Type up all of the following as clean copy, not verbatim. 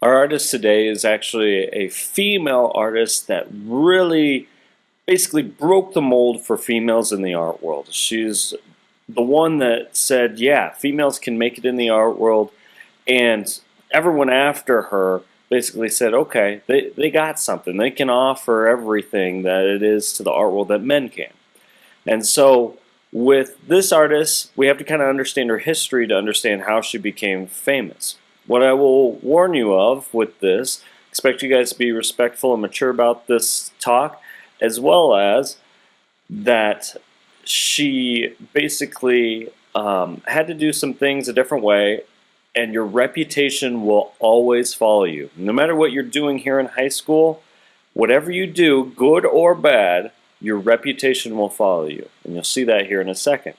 Our artist today is actually a female artist that really basically broke the mold for females in the art world. She's the one that said, yeah, females can make it in the art world, and everyone after her basically said, okay, they got something. They can offer everything that it is to the art world that men can. And so with this artist, we have to kind of understand her history to understand how she became famous. What I will warn you of with this, expect you guys to be respectful and mature about this talk, as well as that she basically had to do some things a different way, and your reputation will always follow you. No matter what you're doing here in high school, whatever you do, good or bad, your reputation will follow you. And you'll see that here in a second.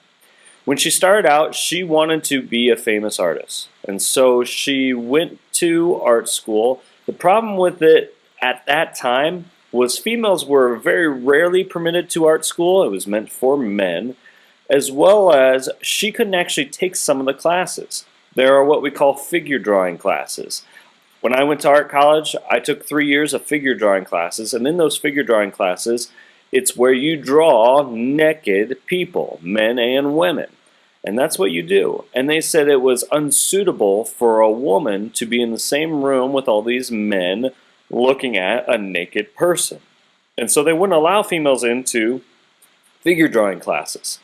When she started out, she wanted to be a famous artist. And so she went to art school. The problem with it at that time was females were very rarely permitted to art school. It was meant for men, as well as she couldn't actually take some of the classes. There are what we call figure drawing classes. When I went to art college, I took 3 years of figure drawing classes, and in those figure drawing classes, it's where you draw naked people, men and women. And that's what you do. And they said it was unsuitable for a woman to be in the same room with all these men looking at a naked person. And so they wouldn't allow females into figure drawing classes.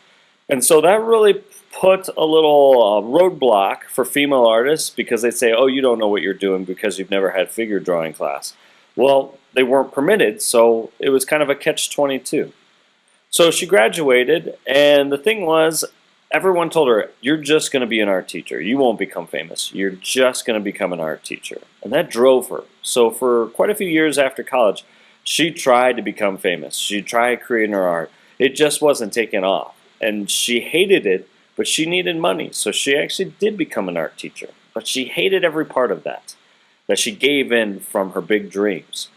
And so that really put a little roadblock for female artists, because they'd say, oh, you don't know what you're doing because you've never had figure drawing class. Well, they weren't permitted, so it was kind of a catch-22. So she graduated, and the thing was, everyone told her, you're just going to be an art teacher. You won't become famous. You're just going to become an art teacher. And that drove her. So for quite a few years after college, she tried to become famous. She tried creating her art. It just wasn't taking off. And she hated it, but she needed money. So she actually did become an art teacher. But she hated every part of that she gave in from her big dreams.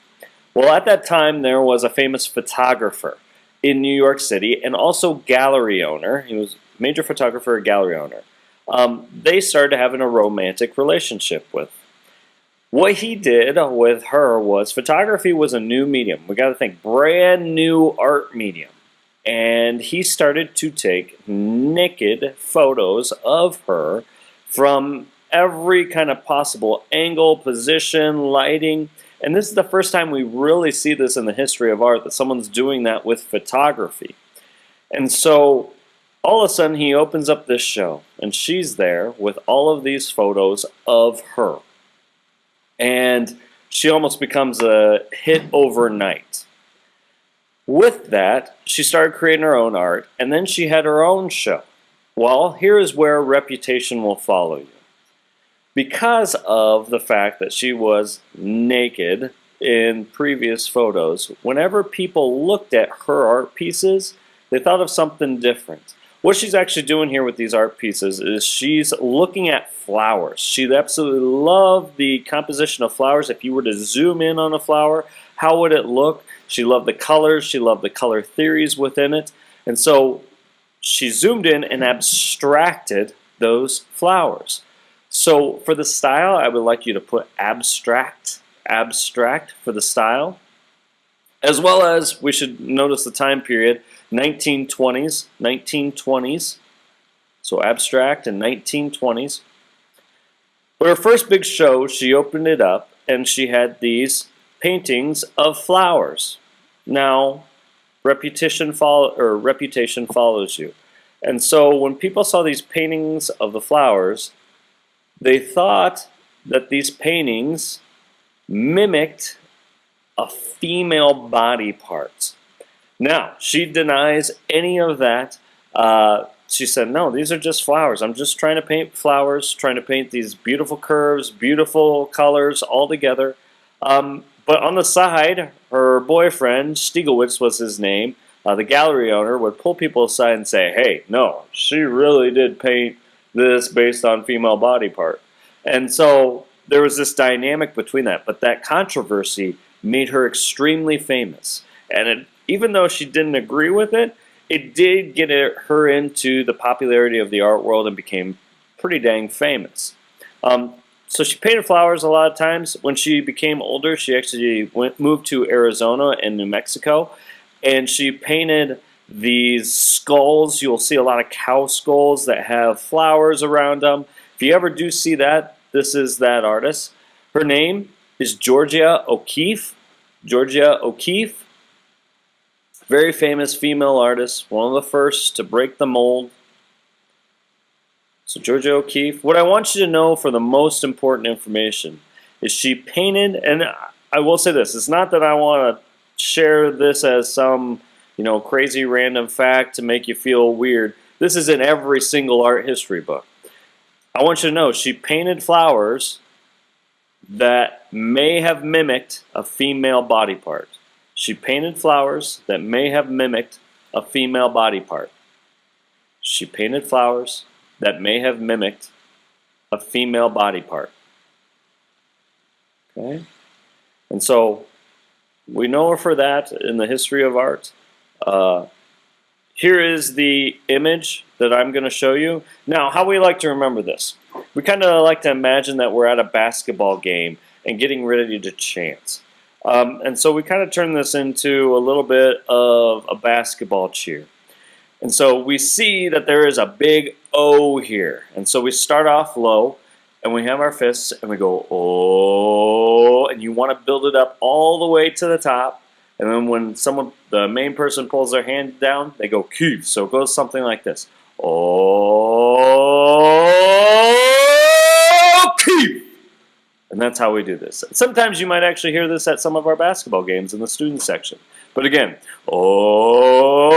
Well, at that time, there was a famous photographer in New York City, and also gallery owner. He was a major photographer, a gallery owner. They started having a romantic relationship with. What he did with her was, photography was a new medium. We got to think, brand new art medium. And he started to take naked photos of her from every kind of possible angle, position, lighting. And this is the first time we really see this in the history of art, that someone's doing that with photography. And so all of a sudden he opens up this show, and she's there with all of these photos of her. And she almost becomes a hit overnight. With that, she started creating her own art, and then she had her own show. Well, here is where reputation will follow you. Because of the fact that she was naked in previous photos, whenever people looked at her art pieces, they thought of something different. What she's actually doing here with these art pieces is she's looking at flowers. She absolutely loved the composition of flowers. If you were to zoom in on a flower, how would it look? She loved the colors. She loved the color theories within it. And so she zoomed in and abstracted those flowers. So for the style, I would like you to put abstract for the style. As well as, we should notice the time period, 1920s. So abstract and 1920s. But her first big show, she opened it up and she had these paintings of flowers. Now, reputation follows you. And so when people saw these paintings of the flowers, they thought that these paintings mimicked a female body part. Now, she denies any of that. She said, no, these are just flowers. I'm just trying to paint flowers, trying to paint these beautiful curves, beautiful colors all together. But on the side, her boyfriend, Stieglitz was his name, the gallery owner, would pull people aside and say, hey, no, she really did paint this based on female body part. And so there was this dynamic between that, but that controversy made her extremely famous. And even though she didn't agree with it, it did get her into the popularity of the art world and became pretty dang famous. So she painted flowers a lot of times. When she became older, she actually moved to Arizona and New Mexico, and she painted these skulls. You'll see a lot of cow skulls that have flowers around them. If you ever do see that, this is that artist. Her name is Georgia OKeefe. Georgia OKeefe, very famous female artist, one of the first to break the mold. So Georgia OKeefe, what I want you to know for the most important information is she painted, and I will say this, it's not that I want to share this as some, crazy random fact to make you feel weird. This is in every single art history book. I want you to know she painted flowers that may have mimicked a female body part. She painted flowers that may have mimicked a female body part. She painted flowers that may have mimicked a female body part. Okay? And so we know her for that in the history of art. Here is the image that I'm going to show you. Now, how we like to remember this. We kind of like to imagine that we're at a basketball game and getting ready to chant. And so we kind of turn this into a little bit of a basketball cheer. And so we see that there is a big O here. And so we start off low, and we have our fists, and we go, oh, and you want to build it up all the way to the top. And then when the main person pulls their hand down, they go Keefe. So it goes something like this. Oh, Keefe. And that's how we do this. Sometimes you might actually hear this at some of our basketball games in the student section. But again, oh,